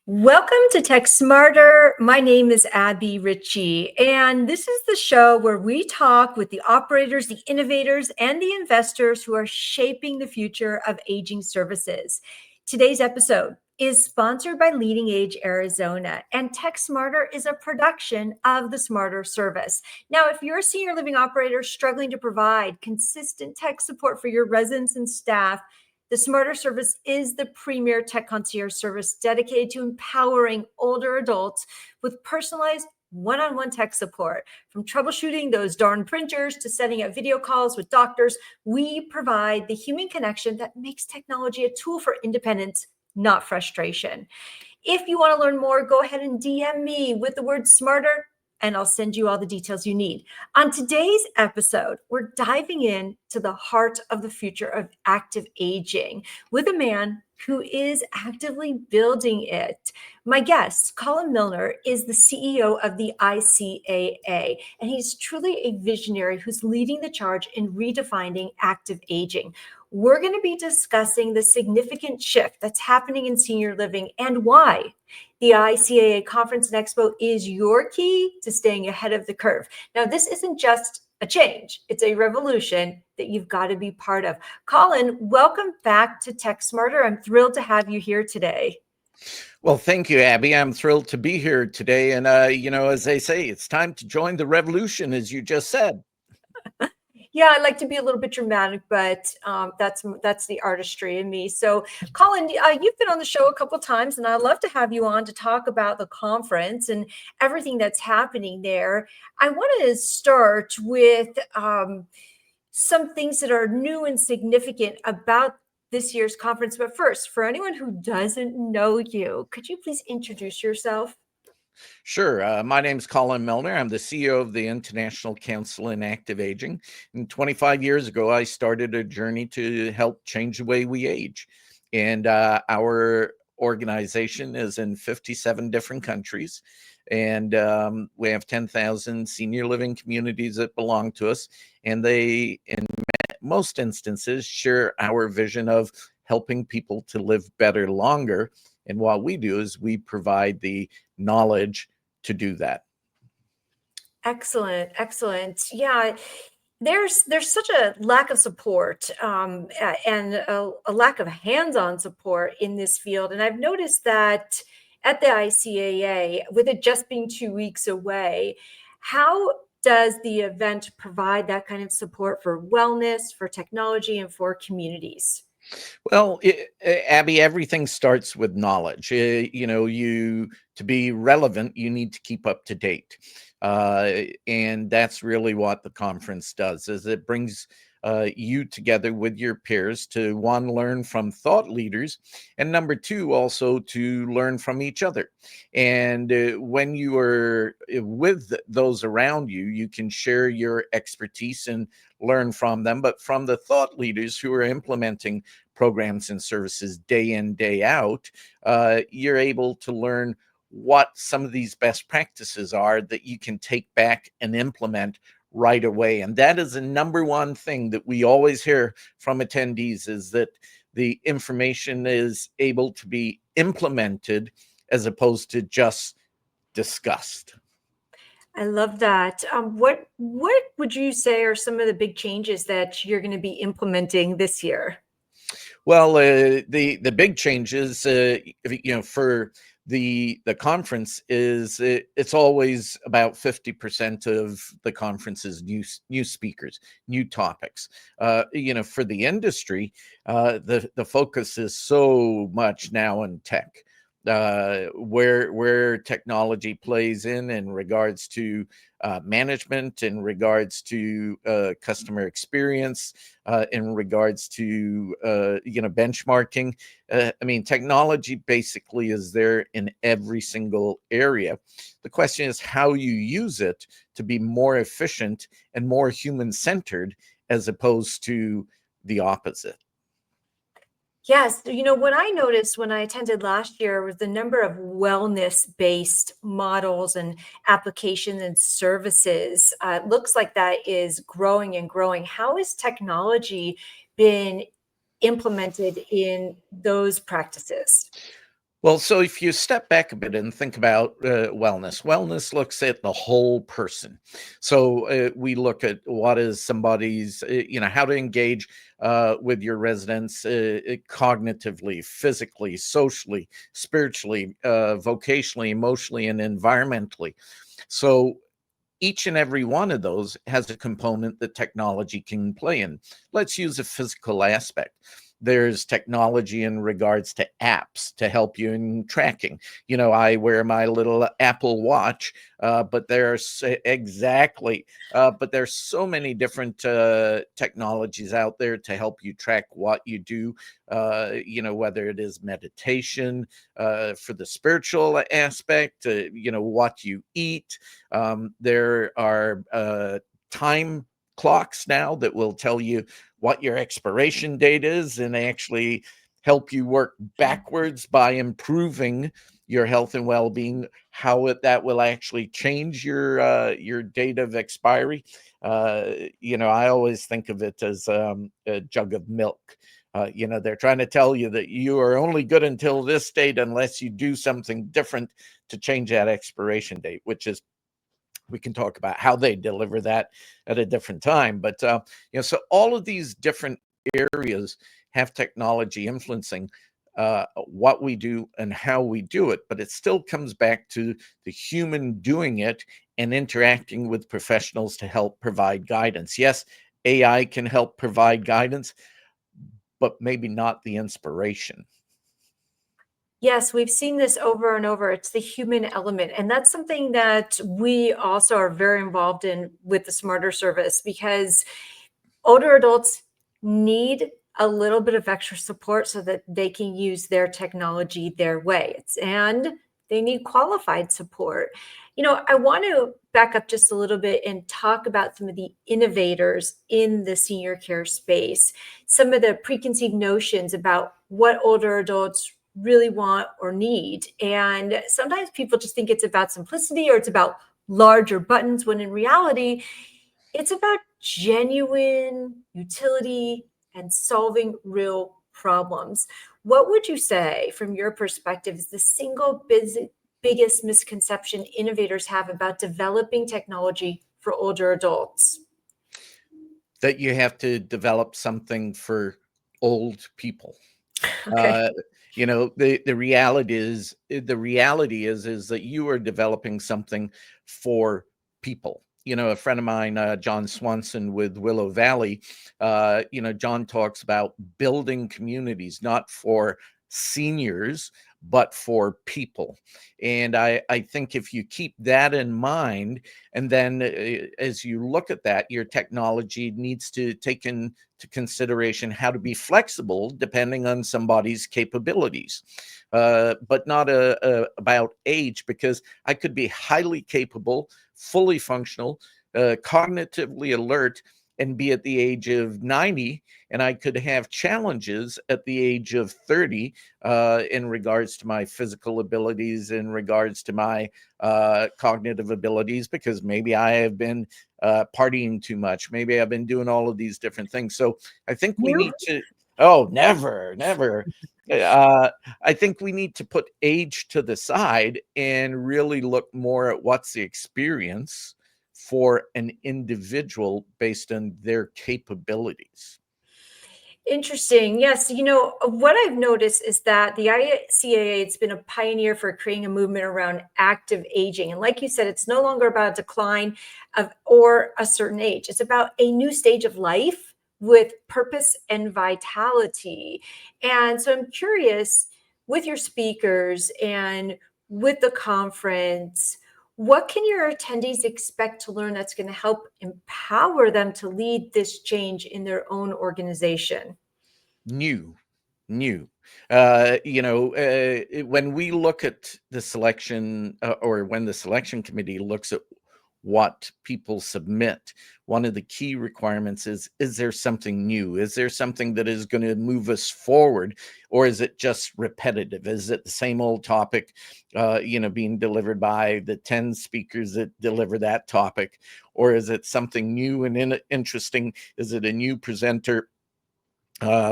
Welcome to Tech Smarter. My name is Abbie Richie, and this is the show where we talk with the operators, the innovators, and the investors who are shaping the future of aging services. Today's episode is sponsored by Leading Age Arizona, and Tech Smarter is a production of the Smarter service. Now, if you're a senior living operator struggling to provide consistent tech support for your residents and staff, the Smarter service is the premier tech concierge service dedicated to empowering older adults with personalized one-on-one tech support. From troubleshooting those darn printers to setting up video calls with doctors, we provide the human connection that makes technology a tool for independence, not frustration. If you want to learn more, go ahead and DM me with the word smarter, and I'll send you all the details you need. On today's episode, we're diving into the heart of the future of active aging with a man who is actively building it. My guest, Colin Milner, is the CEO of the ICAA, and he's truly a visionary who's leading the charge in redefining active aging. We're going to be discussing the significant shift that's happening in senior living and why the ICAA Conference Expo is your key to staying ahead of the curve. Now, this isn't just a change, it's a revolution that you've got to be part of. Colin, welcome back to Tech Smarter. I'm thrilled to have you here today. Well, thank you, Abbie. I'm thrilled to be here today. And, as they say, it's time to join the revolution, as you just said. Yeah, I like to be a little bit dramatic, but that's the artistry in me. So, Colin, you've been on the show a couple of times, and I'd love to have you on to talk about the conference and everything that's happening there. I want to start with some things that are new and significant about this year's conference. But first, for anyone who doesn't know you, could you please introduce yourself? Sure. My name's Colin Milner. I'm the CEO of the International Council in Active Aging. And 25 years ago, I started a journey to help change the way we age. And our organization is in 57 different countries. And we have 10,000 senior living communities that belong to us. And they, in most instances, share our vision of helping people to live better longer. And what we do is we provide the knowledge to do that. Excellent. Yeah, there's such a lack of support and a lack of hands-on support in this field, and I've noticed that at the ICAA, with it just being 2 weeks away, how does the event provide that kind of support for wellness, for technology, and for communities? Well, Abbie, everything starts with knowledge. You to be relevant, you need to keep up to date, and that's really what the conference does. Is it brings you together with your peers to one, learn from thought leaders, and number two, also to learn from each other. And when you are with those around you, you can share your expertise and learn from them, but from the thought leaders who are implementing programs and services day in, day out, you're able to learn what some of these best practices are that you can take back and implement right away. And that is the number one thing that we always hear from attendees, is that the information is able to be implemented as opposed to just discussed. I love that. What would you say are some of the big changes that you're going to be implementing this year? Well, the big changes, for the conference is it's always about 50% of the conference is new speakers, new topics. For the industry, the focus is so much now in tech. Where technology plays in regards to management, in regards to customer experience, in regards to benchmarking. Technology basically is there in every single area. The question is how you use it to be more efficient and more human-centered, as opposed to the opposite. Yes, what I noticed when I attended last year was the number of wellness-based models and applications and services. It looks like that is growing and growing. How has technology been implemented in those practices? Well, so if you step back a bit and think about wellness looks at the whole person. So we look at what is somebody's, how to engage with your residents cognitively, physically, socially, spiritually, vocationally, emotionally, and environmentally. So each and every one of those has a component that technology can play in. Let's use a physical aspect. There's technology in regards to apps to help you in tracking. I wear my little Apple Watch, but but there's so many different technologies out there to help you track what you do. Whether it is meditation for the spiritual aspect, what you eat. There are time clocks now that will tell you what your expiration date is and actually help you work backwards by improving your health and well-being, that will actually change your date of expiry. I always think of it as a jug of milk. They're trying to tell you that you are only good until this date unless you do something different to change that expiration date, which is, we can talk about how they deliver that at a different time. But so all of these different areas have technology influencing what we do and how we do it. But it still comes back to the human doing it and interacting with professionals to help provide guidance. Yes, AI can help provide guidance, but maybe not the inspiration. Yes, we've seen this over and over. It's the human element. And that's something that we also are very involved in with the Smarter service, because older adults need a little bit of extra support so that they can use their technology their way. And they need qualified support. I want to back up just a little bit and talk about some of the innovators in the senior care space, some of the preconceived notions about what older adults really want or need. And sometimes people just think it's about simplicity or it's about larger buttons, when in reality, it's about genuine utility and solving real problems. What would you say, from your perspective, is the single biggest misconception innovators have about developing technology for older adults? That you have to develop something for old people. Okay. Uh, the reality is that you are developing something for people. A friend of mine, John Swanson with Willow Valley, John talks about building communities, not for seniors, but for people. And I think if you keep that in mind, and then as you look at that, your technology needs to take into consideration how to be flexible depending on somebody's capabilities, but not about age, because I could be highly capable, fully functional, cognitively alert, and be at the age of 90, and I could have challenges at the age of 30 in regards to my physical abilities, in regards to my cognitive abilities, because maybe I have been partying too much. Maybe I've been doing all of these different things. So I think we You? need to, oh, never, never. Uh, I think we need to put age to the side and really look more at what's the experience for an individual based on their capabilities. Interesting. Yes. What I've noticed is that the ICAA, it's been a pioneer for creating a movement around active aging. And like you said, it's no longer about a decline of or a certain age. It's about a new stage of life with purpose and vitality. And so I'm curious, with your speakers and with the conference, what can your attendees expect to learn that's going to help empower them to lead this change in their own organization? New, new. When we look at the selection, or when the selection committee looks at what people submit, one of the key requirements is there something new? Is there something that is going to move us forward? Or is it just repetitive? Is it the same old topic, being delivered by the 10 speakers that deliver that topic? Or is it something new and interesting? Is it a new presenter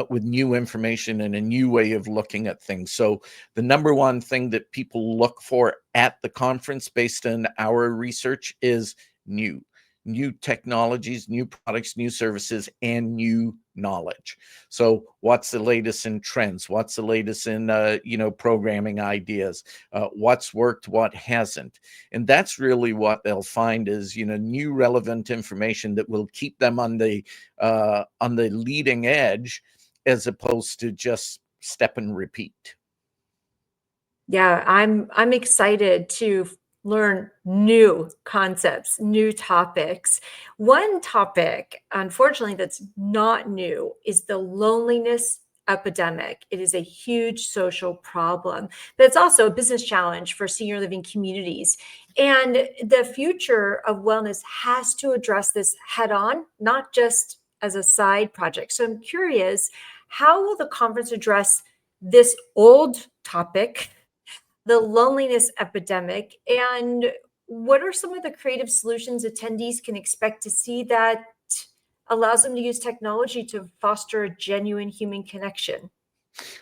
with new information and a new way of looking at things. So the number one thing that people look for at the conference based on our research is new technologies, new products, new services, and new knowledge. So what's the latest in trends? What's the latest in, programming ideas? What's worked, what hasn't? And that's really what they'll find is, new relevant information that will keep them on the leading edge, as opposed to just step and repeat. Yeah, I'm excited to learn new concepts, new topics. One topic, unfortunately, that's not new is the loneliness epidemic. It is a huge social problem, but it's also a business challenge for senior living communities. And the future of wellness has to address this head on, not just as a side project. So I'm curious, how will the conference address this old topic, the loneliness epidemic, and what are some of the creative solutions attendees can expect to see that allows them to use technology to foster a genuine human connection?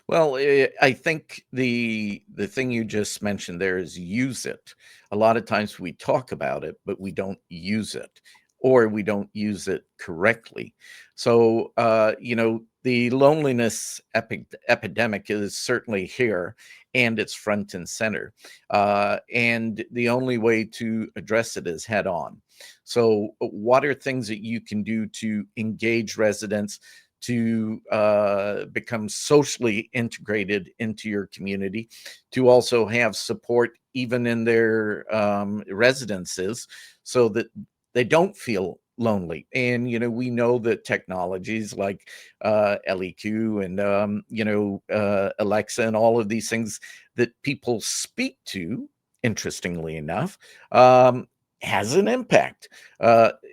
Well, I think the thing you just mentioned there is use it. A lot of times we talk about it, but we don't use it, or we don't use it correctly. So, the loneliness epidemic is certainly here, and it's front and center. And the only way to address it is head on. So, what are things that you can do to engage residents, to become socially integrated into your community, to also have support even in their residences, so that they don't feel lonely? And we know that technologies like LEQ and Alexa and all of these things that people speak to, interestingly enough, has an impact.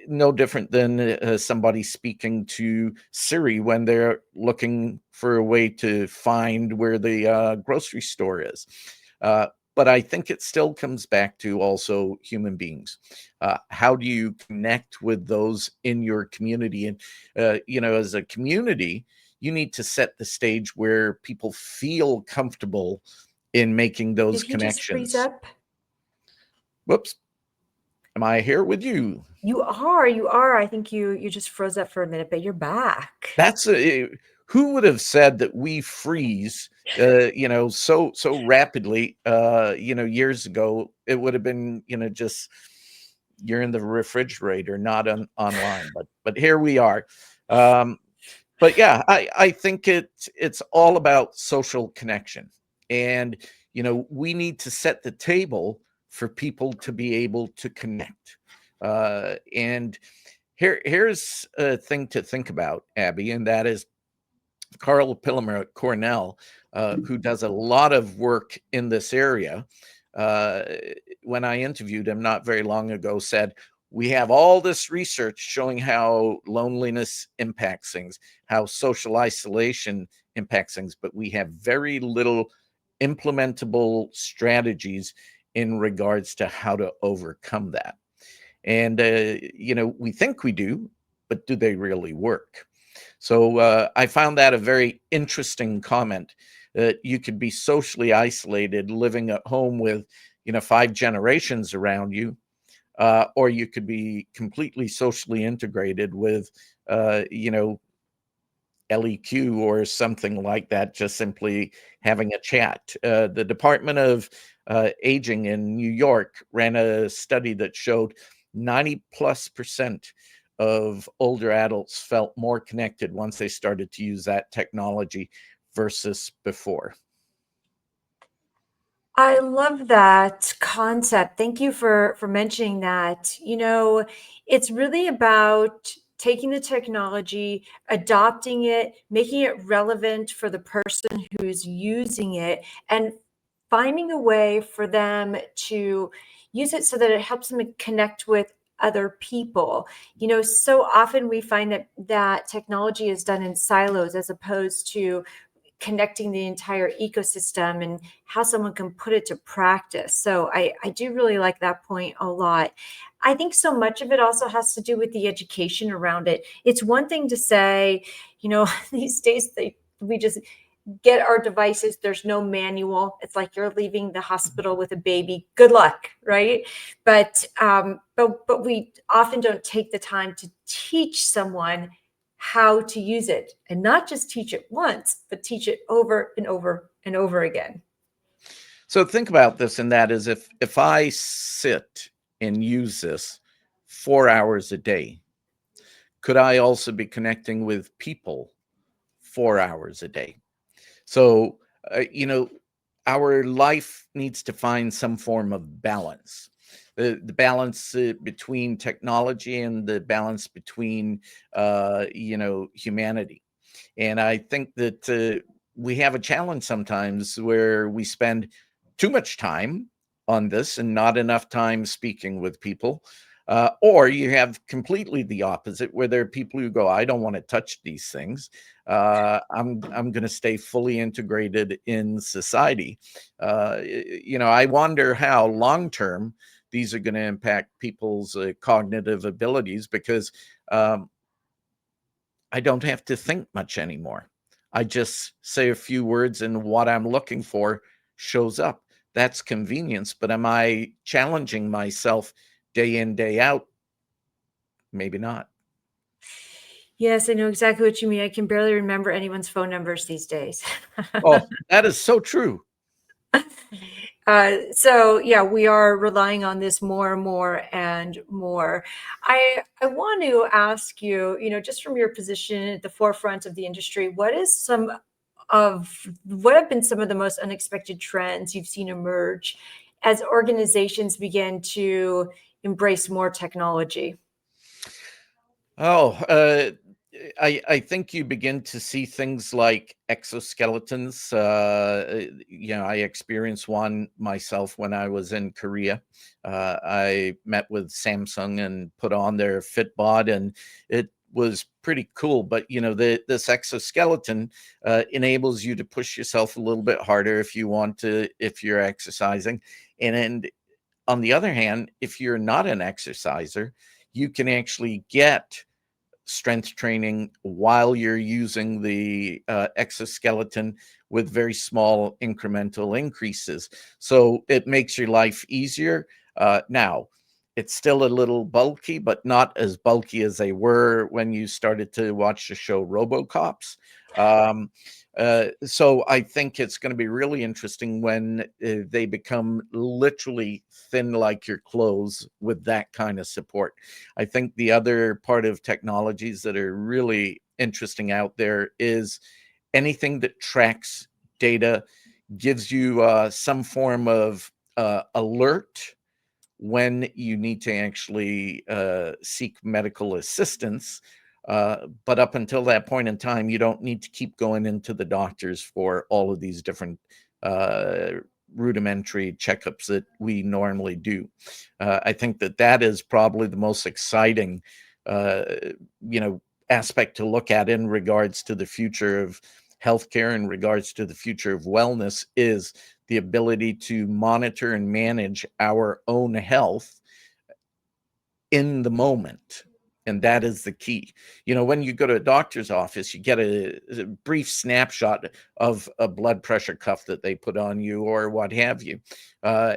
No different than somebody speaking to Siri when they're looking for a way to find where the grocery store is. But I think it still comes back to also human beings. How do you connect with those in your community? And, as a community, you need to set the stage where people feel comfortable in making those Did he just freeze connections. up? Whoops. Am I here with you? You are. I think you just froze up for a minute, but you're back. That's who would have said that we freeze, so rapidly, years ago. It would have been, just you're in the refrigerator, not online. But here we are. But yeah, I think it's all about social connection, and we need to set the table for people to be able to connect. And here's a thing to think about, Abbie, and that is Carl Pillimer at Cornell, who does a lot of work in this area. Uh, when I interviewed him not very long ago, said, we have all this research showing how loneliness impacts things, how social isolation impacts things, but we have very little implementable strategies in regards to how to overcome that. And, we think we do, but do they really work? So I found that a very interesting comment, that you could be socially isolated, living at home with, 5 generations around you, or you could be completely socially integrated with, LEQ or something like that, just simply having a chat. The Department of Aging in New York ran a study that showed 90+% of older adults felt more connected once they started to use that technology versus before. I love that concept. Thank you for mentioning that. It's really about taking the technology, adopting it, making it relevant for the person who's using it, and finding a way for them to use it so that it helps them connect with other people. So often we find that technology is done in silos as opposed to connecting the entire ecosystem and how someone can put it to practice. So I do really like that point a lot. I think so much of it also has to do with the education around it. It's one thing to say, these days we just get our devices. There's no manual. It's like you're leaving the hospital with a baby. Good luck, right? But we often don't take the time to teach someone how to use it, and not just teach it once, but teach it over and over and over again. So think about this, and that is if I sit and use this 4 hours a day, could I also be connecting with people 4 hours a day? So, our life needs to find some form of balance. The balance between technology and the balance between, humanity. And I think that we have a challenge sometimes where we spend too much time on this and not enough time speaking with people. Or you have completely the opposite, where there are people who go, I don't want to touch these things. I'm going to stay fully integrated in society. I wonder how long term these are going to impact people's cognitive abilities, because I don't have to think much anymore. I just say a few words and what I'm looking for shows up. That's convenience, but am I challenging myself day in, day out? Maybe not. Yes, I know exactly what you mean. I can barely remember anyone's phone numbers these days. Oh, that is so true. So yeah, we are relying on this more and more and more. I want to ask you, just from your position at the forefront of the industry, what have been some of the most unexpected trends you've seen emerge as organizations begin to embrace more technology? Oh, I think you begin to see things like exoskeletons. I experienced one myself when I was in Korea. I met with Samsung and put on their Fitbod, and it was pretty cool. But this exoskeleton enables you to push yourself a little bit harder if you want to, if you're exercising, and on the other hand, if you're not an exerciser, you can actually get strength training while you're using the exoskeleton with very small incremental increases. So it makes your life easier. Now, it's still a little bulky, but not as bulky as they were when you started to watch the show RoboCops. Um, so I think it's going to be really interesting when they become literally thin like your clothes with that kind of support. I think the other part of technologies that are really interesting out there is anything that tracks data, gives you some form of alert when you need to actually seek medical assistance. But up until that point in time, you don't need to keep going into the doctors for all of these different uh, rudimentary checkups that we normally do. I think that is probably the most exciting, uh, aspect to look at in regards to the future of healthcare, in regards to the future of wellness, is the ability to monitor and manage our own health in the moment. And that is the key. When you go to a doctor's office, you get a brief snapshot of a blood pressure cuff that they put on you or what have you.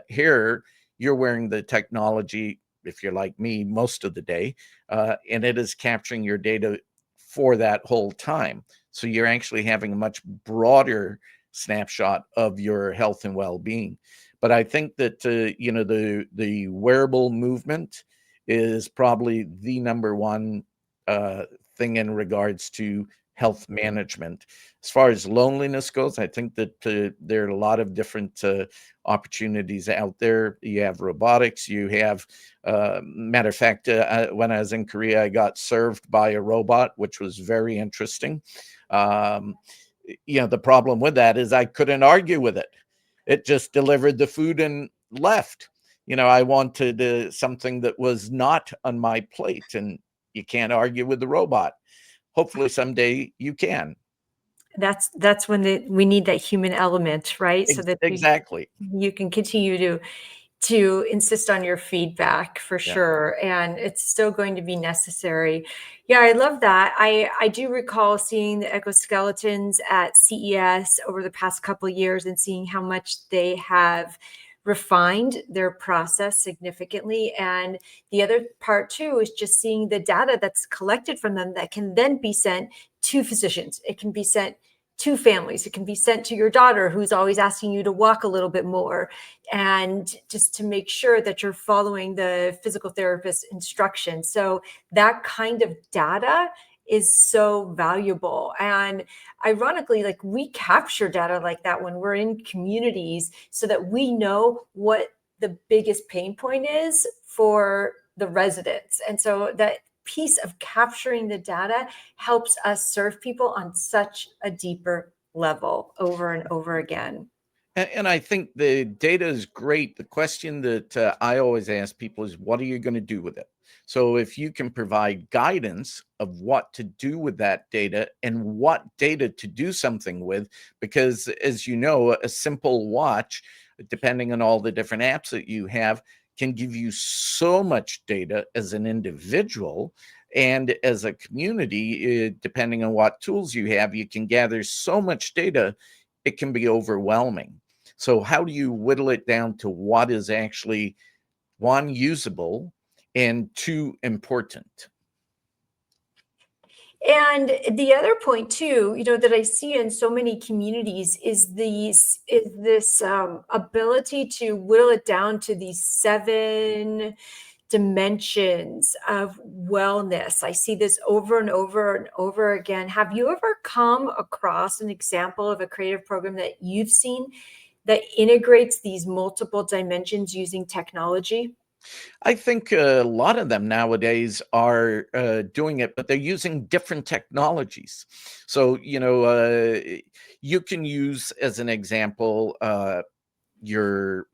Here, you're wearing the technology, if you're like me, most of the day, and it is capturing your data for that whole time. So you're actually having a much broader snapshot of your health and well-being. But I think that the wearable movement is probably the number one thing in regards to health management. As far as loneliness goes, I think that there are a lot of different opportunities out there. You have robotics. You have, matter of fact, when I was in Korea, I got served by a robot, which was very interesting. Um, the problem with that is I couldn't argue with it. It just delivered the food and left. I wanted something that was not on my plate, and you can't argue with the robot. Hopefully someday you can. That's when we need that human element, right? So that Exactly. you can continue to insist on your feedback for Yeah. sure, and it's still going to be necessary. Yeah, I love that. I do recall seeing the exoskeletons at CES over the past couple of years and seeing how much they have refined their process significantly. And the other part too is just seeing the data that's collected from them that can then be sent to physicians. It can be sent to families. It can be sent to your daughter who's always asking you to walk a little bit more, and just to make sure that you're following the physical therapist instructions. So that kind of data is so valuable. And ironically, like, we capture data like that when we're in communities so that we know what the biggest pain point is for the residents. And so that piece of capturing the data helps us serve people on such a deeper level over and over again. And I think the data is great. The question that I always ask people is, what are you going to do with it? So if you can provide guidance of what to do with that data and what data to do something with, because as you know, a simple watch, depending on all the different apps that you have, can give you so much data as an individual. And as a community, depending on what tools you have, you can gather so much data, it can be overwhelming. So how do you whittle it down to what is actually, one, usable, and two, important? And the other point too, that I see in so many communities is this ability to whittle it down to these 7 dimensions of wellness. I see this over and over and over again. Have you ever come across an example of a creative program that you've seen that integrates these multiple dimensions using technology? I think a lot of them nowadays are doing it, but they're using different technologies. So, you can use, as an example, your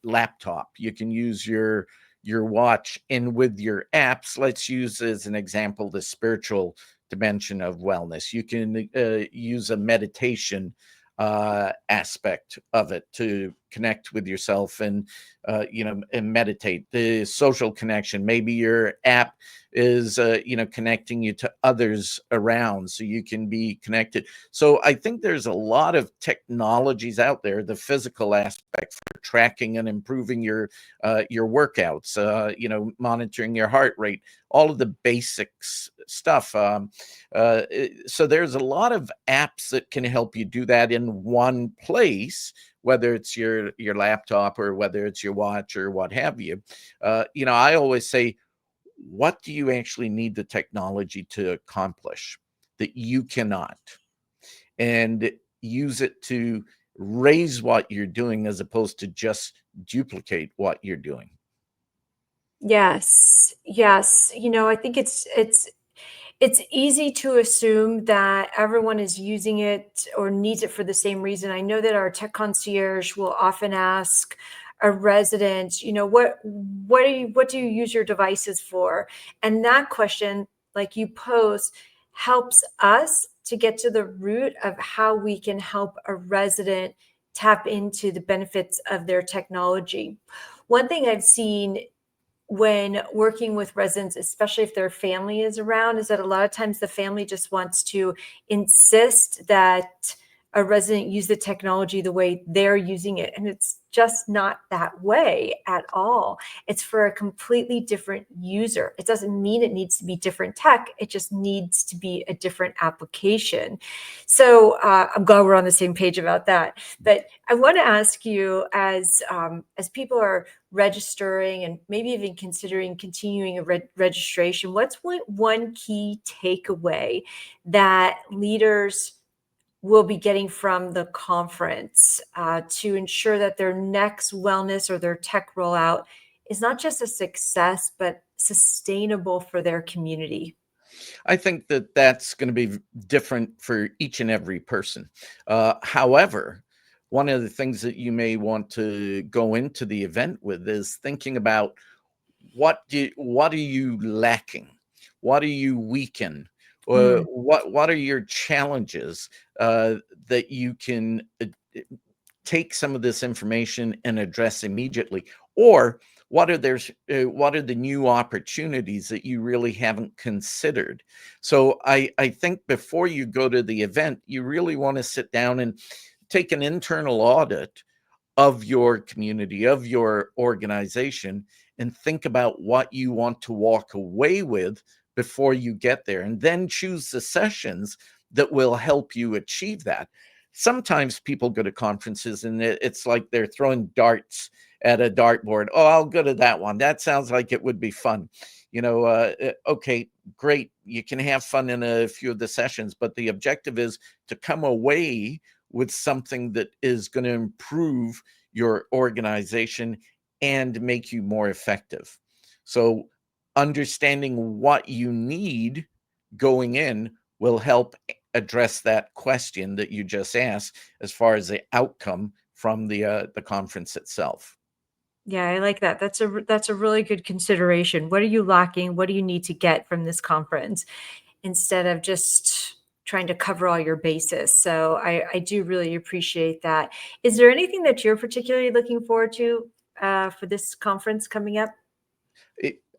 laptop. You can use your watch, and with your apps, let's use as an example the spiritual dimension of wellness. You can use a meditation aspect of it to connect with yourself and and meditate. The social connection, maybe your app is connecting you to others around so you can be connected. So I think there's a lot of technologies out there, the physical aspect for tracking and improving your workouts, monitoring your heart rate, all of the basics stuff. So there's a lot of apps that can help you do that in one place, whether it's your laptop or whether it's your watch or what have you. I always say, what do you actually need the technology to accomplish that you cannot? And use it to raise what you're doing as opposed to just duplicate what you're doing. Yes. Yes. I think it's easy to assume that everyone is using it or needs it for the same reason. I know that our tech concierge will often ask a resident, what do you use your devices for? And that question, like you pose, helps us to get to the root of how we can help a resident tap into the benefits of their technology. One thing I've seen when working with residents, especially if their family is around, is that a lot of times the family just wants to insist that a resident use the technology the way they're using it. And it's just not that way at all. It's for a completely different user. It doesn't mean it needs to be different tech. It just needs to be a different application. So I'm glad we're on the same page about that. But I want to ask you, as people are registering and maybe even considering continuing a registration, what's one key takeaway that leaders will be getting from the conference to ensure that their next wellness or their tech rollout is not just a success, but sustainable for their community? I think that that's going to be different for each and every person. However, one of the things that you may want to go into the event with is thinking about what are you lacking? What are you weak in? Mm. What are your challenges that you can take some of this information and address immediately? Or what are the new opportunities that you really haven't considered? So I think before you go to the event, you really want to sit down and take an internal audit of your community, of your organization, and think about what you want to walk away with before you get there, and then choose the sessions that will help you achieve that. Sometimes people go to conferences and it's like they're throwing darts at a dartboard. Oh, I'll go to that one. That sounds like it would be fun. Okay, great. You can have fun in a few of the sessions, but the objective is to come away with something that is going to improve your organization and make you more effective. So, understanding what you need going in will help address that question that you just asked as far as the outcome from the conference itself. Yeah, I like that. That's a really good consideration. What are you lacking? What do you need to get from this conference instead of just trying to cover all your bases? So I do really appreciate that. Is there anything that you're particularly looking forward to for this conference coming up?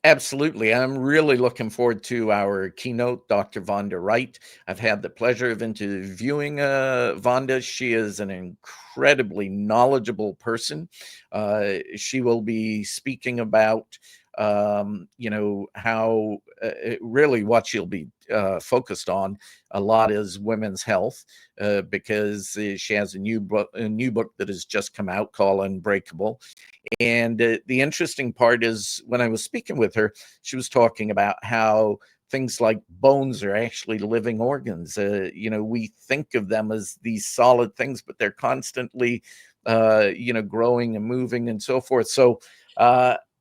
Absolutely. I'm really looking forward to our keynote, Dr. Vonda Wright. I've had the pleasure of interviewing Vonda. She is an incredibly knowledgeable person. She will be speaking about, how really what she'll be focused on a lot is women's health, because she has a new book that has just come out called Unbreakable. And the interesting part is when I was speaking with her, she was talking about how things like bones are actually living organs. We think of them as these solid things, but they're constantly, growing and moving and so forth. So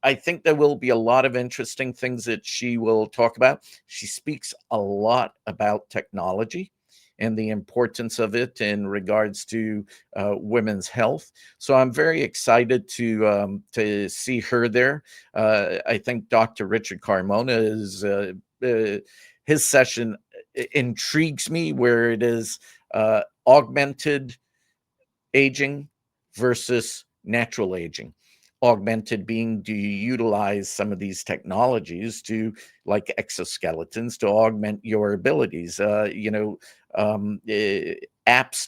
I think there will be a lot of interesting things that she will talk about. She speaks a lot about technology and the importance of it in regards to women's health. So I'm very excited to see her there. I think Dr. Richard Carmona is his session intrigues me, where it is augmented aging versus natural aging. Augmented being, do you utilize some of these technologies to, like exoskeletons, to augment your abilities? Apps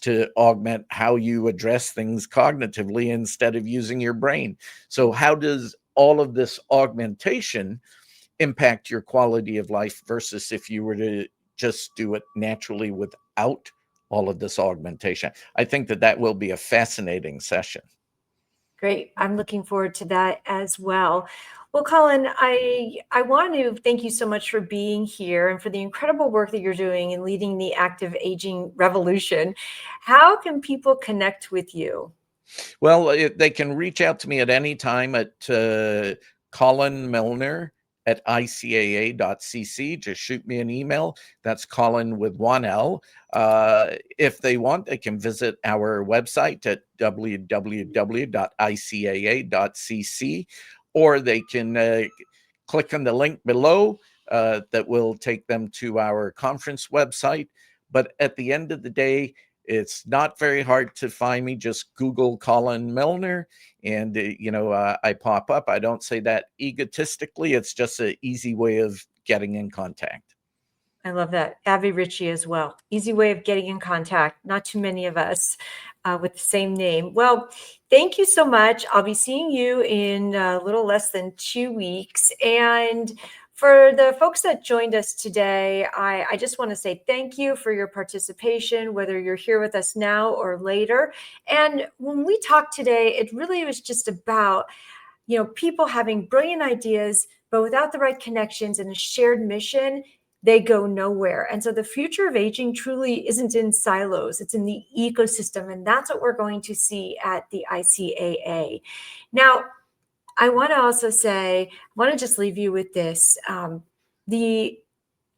to augment how you address things cognitively instead of using your brain. So, how does all of this augmentation impact your quality of life versus if you were to just do it naturally without all of this augmentation? I think that will be a fascinating session. Great. I'm looking forward to that as well. Well, Colin, I want to thank you so much for being here and for the incredible work that you're doing in leading the active aging revolution. How can people connect with you? Well, they can reach out to me at any time at Colin Milner at ICAA.cc. Just shoot me an email. That's Colin with one L. If they want, they can visit our website at www.icaa.cc, or they can click on the link below that will take them to our conference website. But at the end of the day, it's not very hard to find me. Just Google Colin Milner, and I pop up. I don't say that egotistically. It's just an easy way of getting in contact. I love that. Abbie Richie as well. Easy way of getting in contact. Not too many of us with the same name. Well, thank you so much. I'll be seeing you in a little less than 2 weeks. And for the folks that joined us today, I just want to say thank you for your participation, whether you're here with us now or later. And when we talked today, it really was just about people having brilliant ideas, but without the right connections and a shared mission, they go nowhere. And so the future of aging truly isn't in silos, it's in the ecosystem. And that's what we're going to see at the ICAA. Now, I want to also say, I want to just leave you with this. The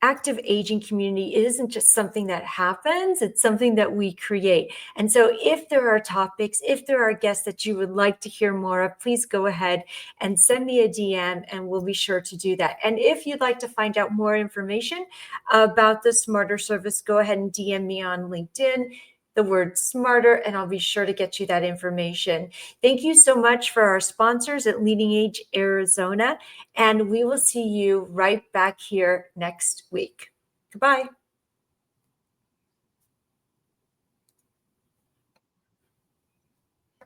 active aging community isn't just something that happens, it's something that we create. And so if there are topics, if there are guests that you would like to hear more of, please go ahead and send me a DM and we'll be sure to do that. And if you'd like to find out more information about the Smarter service, go ahead and DM me on LinkedIn, the word Smarter, and I'll be sure to get you that information. Thank you so much for our sponsors at Leading Age Arizona, and we will see you right back here next week. Goodbye.